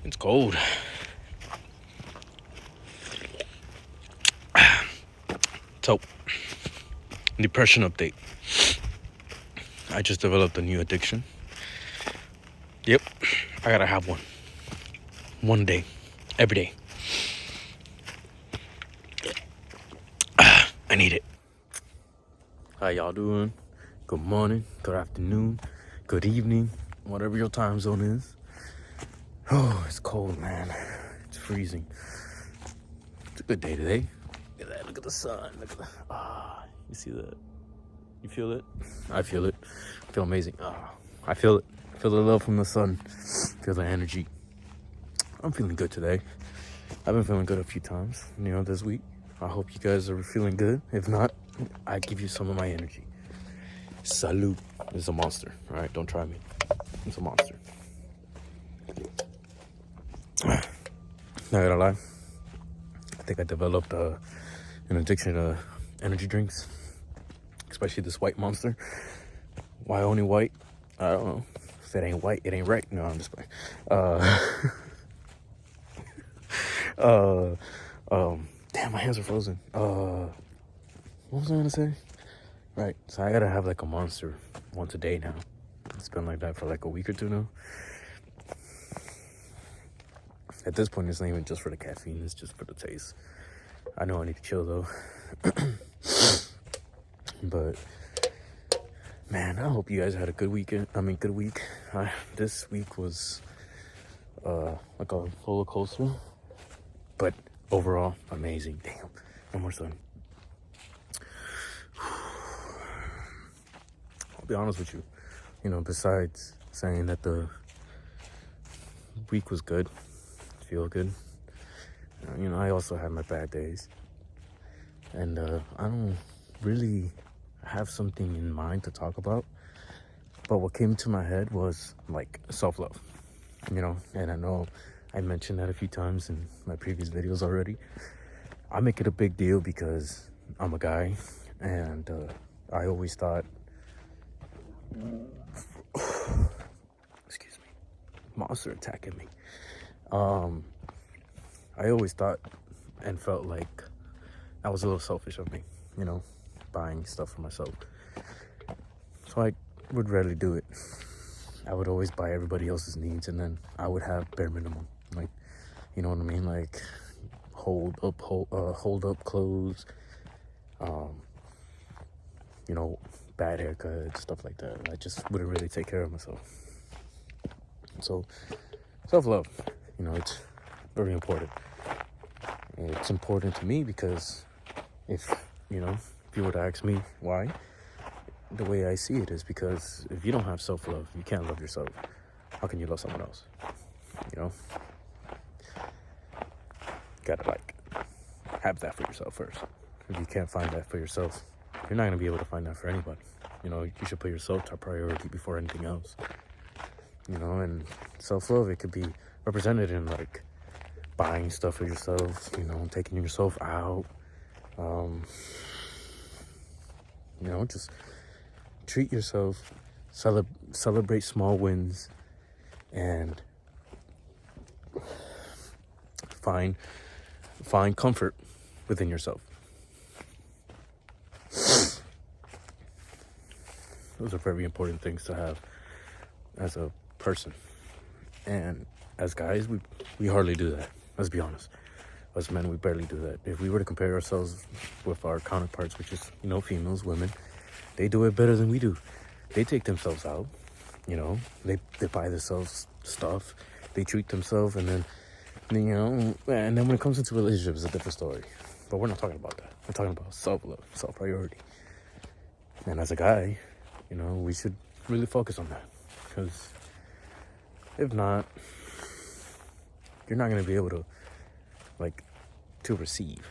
It's cold. So, depression update. I just developed a new addiction. Yep, I gotta have one. One day. Every day. I need it. How y'all doing? Good morning, good afternoon, good evening, whatever your time zone is. Oh, it's cold, man. It's freezing. It's a good day today. Look at that. Look at the sun. Look at the... you see that? You feel it? I feel it. I feel amazing. I feel it. I feel the love from the sun. Feel the energy. I'm feeling good today. I've been feeling good a few times, this week. I hope you guys are feeling good. If not, I give you some of my energy. Salute. It's a monster. All right, don't try me. It's a monster. Not gonna lie. I think I developed an addiction to energy drinks, especially this white monster. Why only white? I don't know. If it ain't white, it ain't right. No, I'm just playing. Damn, my hands are frozen. What was I gonna say? Right, so I gotta have like a monster once a day now. It's been like that for like a week or two now. At this point, it's not even just for the caffeine, it's just for the taste. I know I need to chill though. But, man, I hope you guys had a good weekend. Good week. This week was like a roller coaster. But overall, amazing. Damn, no more sun. I'll be honest with you. Besides saying that the week was good, feel good. I also had my bad days. And I don't really have something in mind to talk about. But what came to my head was like self-love. And I know I mentioned that a few times in my previous videos already. I make it a big deal because I'm a guy, and I always thought, excuse me, monster attacking me. I always thought and felt like I was a little selfish of me, buying stuff for myself. So I would rarely do it. I would always buy everybody else's needs, and then I would have bare minimum. Like, you know what I mean? Like, hold up clothes, bad haircuts, stuff like that. I just wouldn't really take care of myself. So, self-love, it's very important. It's important to me because if you were to ask me why, the way I see it is because if you don't have self-love, you can't love yourself. How can you love someone else? Gotta have that for yourself first. If you can't find that for yourself, you're not gonna be able to find that for anybody. You should put yourself top priority before anything else. And self-love, it could be represented in buying stuff for yourself, taking yourself out, just treat yourself, celebrate small wins, and find comfort within yourself. Those are very important things to have as a person. And as guys, we hardly do that. Let's be honest. As men, we barely do that. If we were to compare ourselves with our counterparts, which is, females, women, they do it better than we do. They take themselves out, they buy themselves stuff, they treat themselves, and then, and then when it comes into relationships, it's a different story. But we're not talking about that. We're talking about self-love, self-priority. And as a guy, we should really focus on that. Because if not, you're not going to be able to, to receive.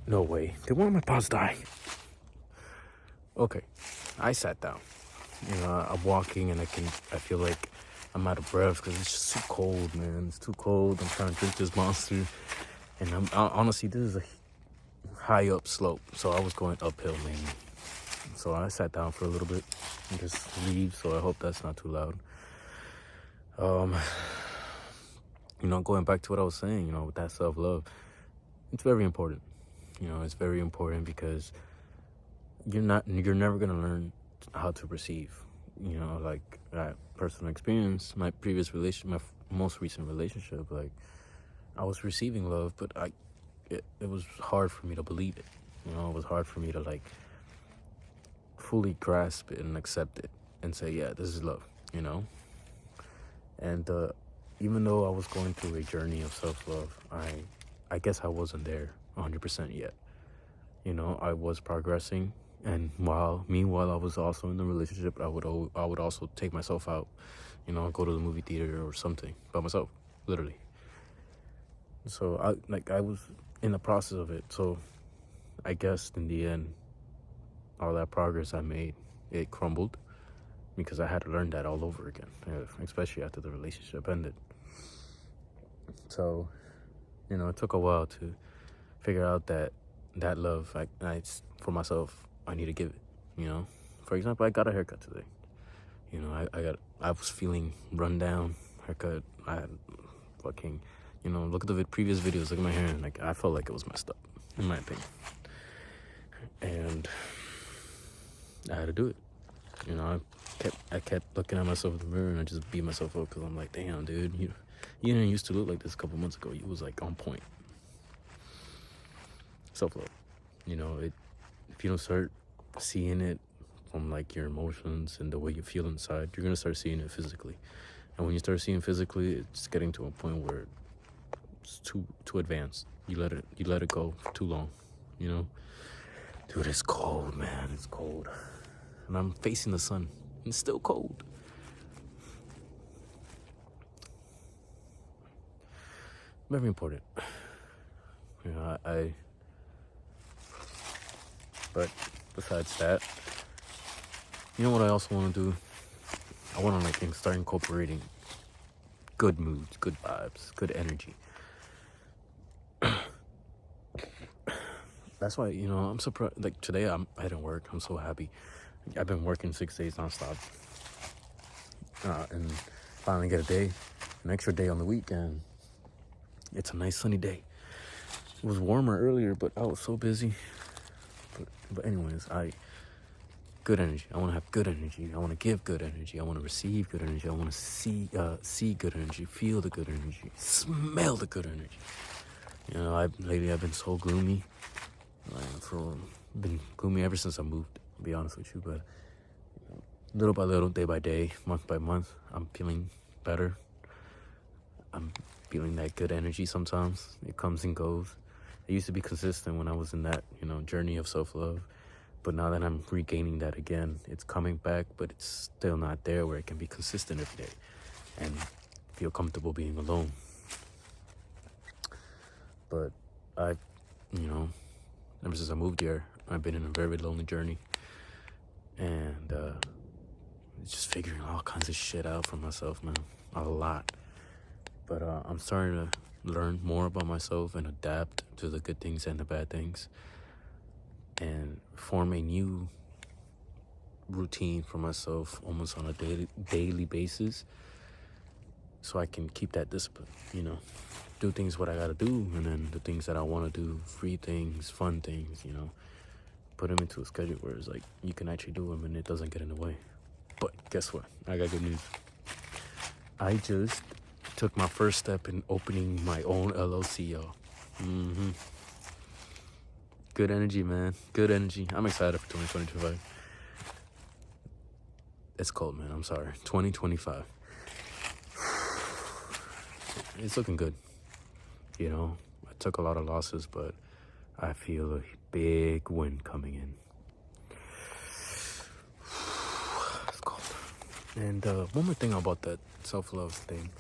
No way. Did one of my pots die? Okay. I sat down. I'm walking and I feel like I'm out of breath because it's just too cold, man. It's too cold. I'm trying to drink this monster. And honestly, this is a high up slope. So I was going uphill, man. So I sat down for a little bit and just leave. So I hope that's not too loud. going back to what I was saying, with that self-love, it's very important. It's very important because you're never going to learn how to receive. Like that personal experience, my most recent relationship, like I was receiving love, but it was hard for me to believe it. It was hard for me to like fully grasp it and accept it and say, yeah, this is love, And even though I was going through a journey of self-love, I guess I wasn't there 100% yet. I was progressing, and meanwhile I was also in the relationship. I would also take myself out, go to the movie theater or something by myself, literally. So I was in the process of it. So I guess in the end, all that progress I made, it crumbled because I had to learn that all over again, especially after the relationship ended. So, it took a while to figure out that love, for myself, I need to give it. For example, I got a haircut today. I was feeling run down. Haircut. I had fucking, look at the previous videos. Look at my hair. Like I felt like it was messed up, in my opinion. And I had to do it. I kept looking at myself in the mirror, and I just beat myself up because I'm like, damn, dude, you didn't used to look like this a couple months ago. You was like on point. Self-love. If you don't start seeing it from like your emotions and the way you feel inside, you're gonna start seeing it physically. And when you start seeing physically, it's getting to a point where it's too advanced. You let it go for too long. Dude, it's cold, man. It's cold. And I'm facing the sun. It's still cold. Very important. But besides that, what I also want to do? I want to start incorporating good moods, good vibes, good energy. That's why, I'm surprised. Like today, I didn't work. I'm so happy. I've been working 6 days nonstop, and finally get an extra day on the weekend. It's a nice sunny day. It was warmer earlier, but I was so busy. But anyways, good energy. I want to have good energy. I want to give good energy. I want to receive good energy. I want to see good energy, feel the good energy, smell the good energy. Lately I've been so gloomy. Been gloomy ever since I moved, to be honest with you. But little by little, day by day, month by month, I'm feeling better. I'm feeling that good energy sometimes. It comes and goes. It used to be consistent when I was in that, journey of self-love. But now that I'm regaining that again, it's coming back, but it's still not there where it can be consistent every day and feel comfortable being alone. But ever since I moved here, I've been in a very lonely journey. And just figuring all kinds of shit out for myself, man. A lot. But I'm starting to learn more about myself and adapt to the good things and the bad things. And form a new routine for myself almost on a daily basis. So I can keep that discipline, do things what I gotta do, and then the things that I want to do, free things, fun things, put them into a schedule where it's like you can actually do them and it doesn't get in the way. But guess what? I got good news. I just took my first step in opening my own LLC, y'all. Good energy, man. Good energy. I'm excited for 2025. It's cold, man. I'm sorry. 2025. It's looking good. I took a lot of losses, but I feel a big win coming in. It's cold. And one more thing about that self-love thing.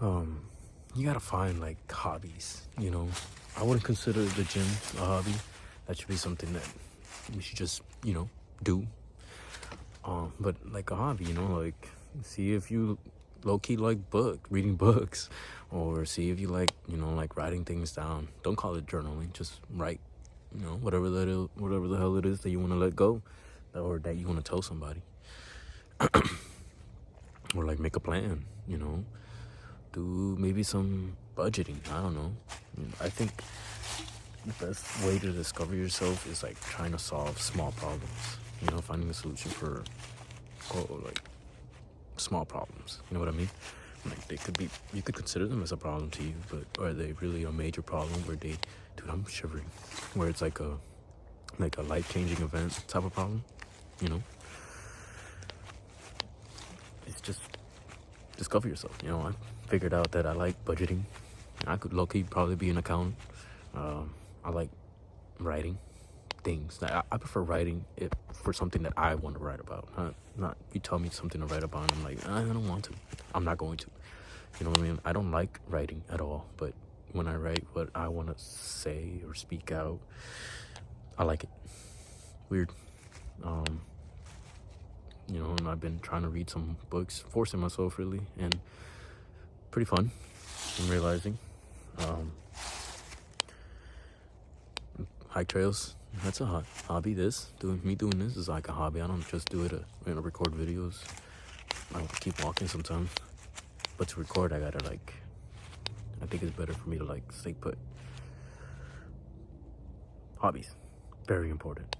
You gotta find hobbies, I wouldn't consider the gym a hobby. That should be something that we should just, do. But a hobby, see if you low-key like reading books, or see if you like writing things down. Don't call it journaling, just write, whatever the hell it is that you want to let go, or that you want to tell somebody. Or make a plan, do maybe some budgeting. I don't know. I think the best way to discover yourself is like trying to solve small problems. You know, finding a solution for like small problems. You know what I mean? Like they could be, you could consider them as a problem to you, but are they really a major problem where they, dude, I'm shivering, where it's like a life-changing event type of problem, you know? It's just discover yourself. You know, I figured out that I like budgeting. I could low-key probably be an accountant. I like writing things. I prefer writing it for something that I want to write about. Not you tell me something to write about and I'm like, I don't want to. I'm not going to. You know what I mean? I don't like writing at all, but when I write what I want to say or speak out, I like it. Weird. You know, and I've been trying to read some books, forcing myself really, and pretty fun. I'm realizing. Hike trails, that's a hobby. Doing this is like a hobby. I don't just do it to record videos. I keep walking sometimes, but to record I gotta I think it's better for me to stay put. Hobbies, very important.